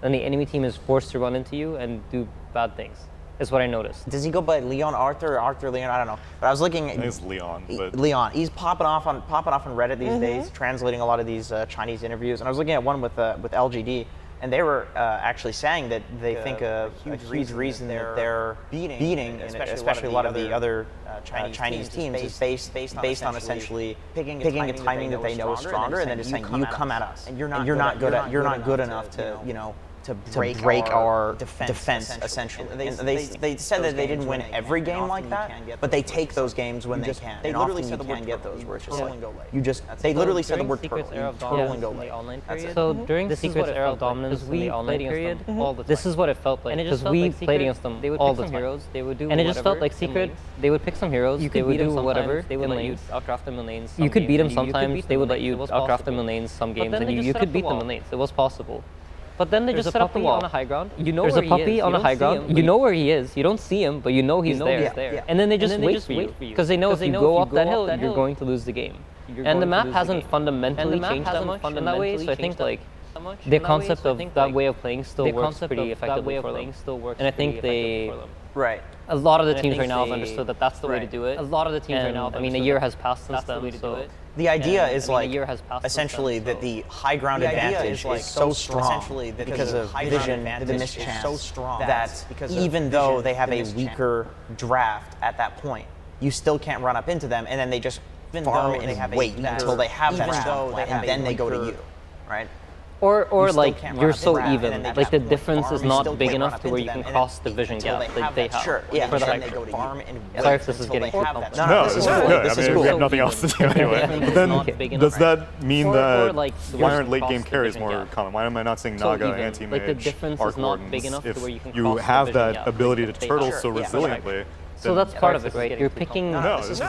then the enemy team is forced to run into you and do bad things. Is what I noticed. Does he go by Leon Arthur or Arthur Leon? I don't know. But I was looking. I think it's Leon. But Leon. He's popping off on Reddit these days, translating a lot of these Chinese interviews. And I was looking at one with LGD, and they were actually saying that they think a huge reason that they're beating especially a lot of the other Chinese teams is based on essentially picking a timing that they know is stronger, and then just saying you come at us, and you're not good enough to to break our defense essentially. And they said that they didn't win every game like that, but they take those games when they can. They literally said the word get those where it's just like they literally said the word turtle. You turtle and go late. So during the Secrets era of dominance in the online period, this is what it felt like, because we played against them all the time. And it just felt like Secret, they would pick some heroes, they would do whatever, they would let you outdraft them in lanes. You could beat them sometimes, they would let you outdraft them in lanes some games, and you could beat them in lanes. It was possible. But then they just set up the wall on a high ground. There's a puppy on a high ground. You know where he is. You don't see him, but you know he's there. And then they just wait for you, because they know if you go up that hill, you're going to lose the game. And the map hasn't fundamentally changed that much in that way. So I think like the concept of that way of playing still works pretty effectively for them. And I think they. Right. A lot of the teams right now have understood that that's the way to do it. A lot of the teams right now. I mean, a year has passed since then, so. The idea is like essentially that the high ground advantage is so strong because of vision, the mischance, that even though they have a weaker draft at that point, you still can't run up into them, and then they just farm and wait until they have that draft, and then they go to you, right? Or like you're so even, like the difference is not big enough to where you can cross the vision gap like they have. Sure, yeah. For the high ground. Sorry if this is getting too complex. No, this is good. I mean, we have nothing else to do anyway. But then, does that mean that why aren't late game carries more common? Why am I not seeing Naga, Anti-Mage, Arc Wardens? If you have that ability to turtle so resiliently. So that's part of it, right? You're picking heroes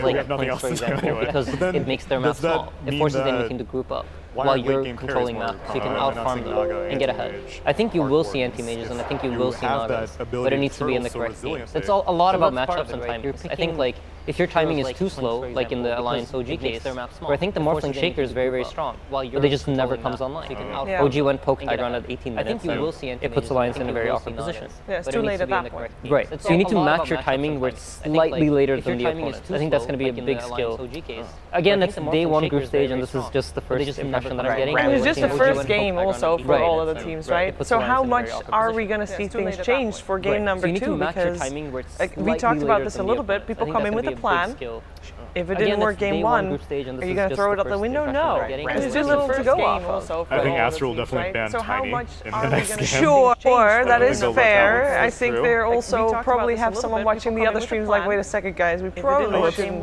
like Points, for example, because it makes their map small. It forces the enemy team to group up while you're controlling map, so you can out-farm them and get ahead. I think you will see anti-mages, and I think you will see Nagas, but it needs to be in the correct games. It's a lot about matchups and timing. I think like if your timing is too slow, like in the Alliance OG case, where I think the Morphling Shaker is very, very strong, but they just never comes online. OG went poke high ground at 18 minutes, I think you will see it puts Alliance in a very awkward position. Yeah, it's too late at that point. Right, so you need to match your timing where it's slightly later than the opponent. I think that's going to be a big skill. Again, it's day one group stage, and this is just the first impression that I'm getting. It's just the first game also for all of the teams, right? So how much are we going to see things change for game number 2? Because we talked about this a little bit. People come in with a plan. If it didn't work game 1, are you going to throw it out the window? No. There's too little to go off of. I think Astral will definitely ban Tiny in the next game. Sure, that is fair. I think they're also probably have someone watching the other streams like, wait a second, guys, we probably shouldn't.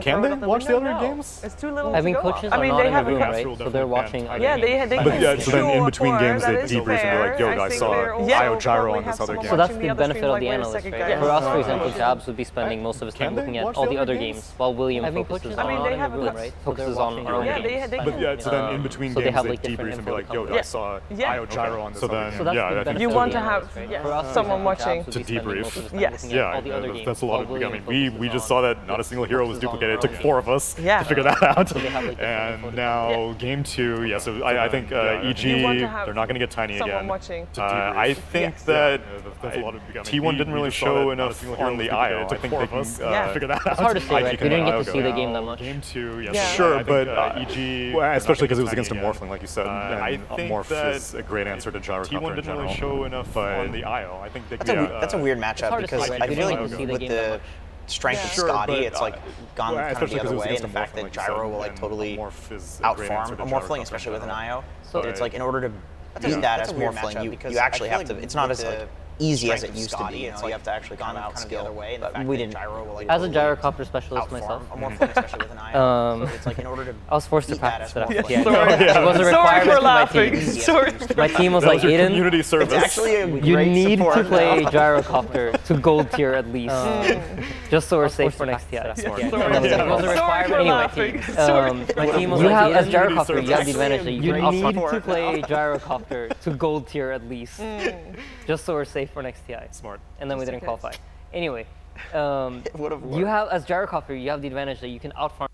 Can they watch the other games? It's too little I mean, to go coaches off. are not in the room, right? So they're watching other games. Yeah, so then in between games they debrief and be like, yo guys, saw Io Gyro on this other game. So that's the benefit of the analyst, right? For us, for example, Jabs would be spending most of his time looking at all the other games, while William focuses on the room, right? Focuses on our own games. But yeah, so then in between games they debrief and be like, yo guys, saw Io Gyro on this other game. So yeah, I think you want to have someone watching to debrief. Yes. Yeah, that's a lot of. I mean, we just saw that not a single hero was duplicated. It took 4 of us to figure that out. And now game 2, yeah. So I think EG, they're not going to get Tiny again. I think that T1 didn't really show enough on the IO. I think they can figure that out. It's hard to say, right? We didn't get to see the game that much. Game 2, yes. Sure, but EG, especially because it was against a Morphling, like you said. I think Morph is a great answer to Gyrocopter in general. T1 didn't really show enough on the IO. I think that's a weird matchup because I feel like with the strength of Scotty, it's like gone kind of the other way, and the fact that Gyro will like totally outfarm a Morphling, especially with an IO. So it's like in order to beat that as Morphling, you actually have to. It's not as like easy as it used to be. You have to actually come out the other way. But we didn't. As a gyrocopter specialist myself, especially with an IO. So it's like in order to I was forced to practice that. It was a requirement for my team. My team was like, Aiden, community service. You need to play gyrocopter to gold tier at least, just so we're safe for next TI. It was a requirement. Anyway, my team was like, as gyrocopter, you have the advantage that you need to play gyrocopter to gold tier at least, just so we're safe for next TI. Smart. And then we didn't qualify. Anyway, you have as gyrocopter, you have the advantage that you can outfarm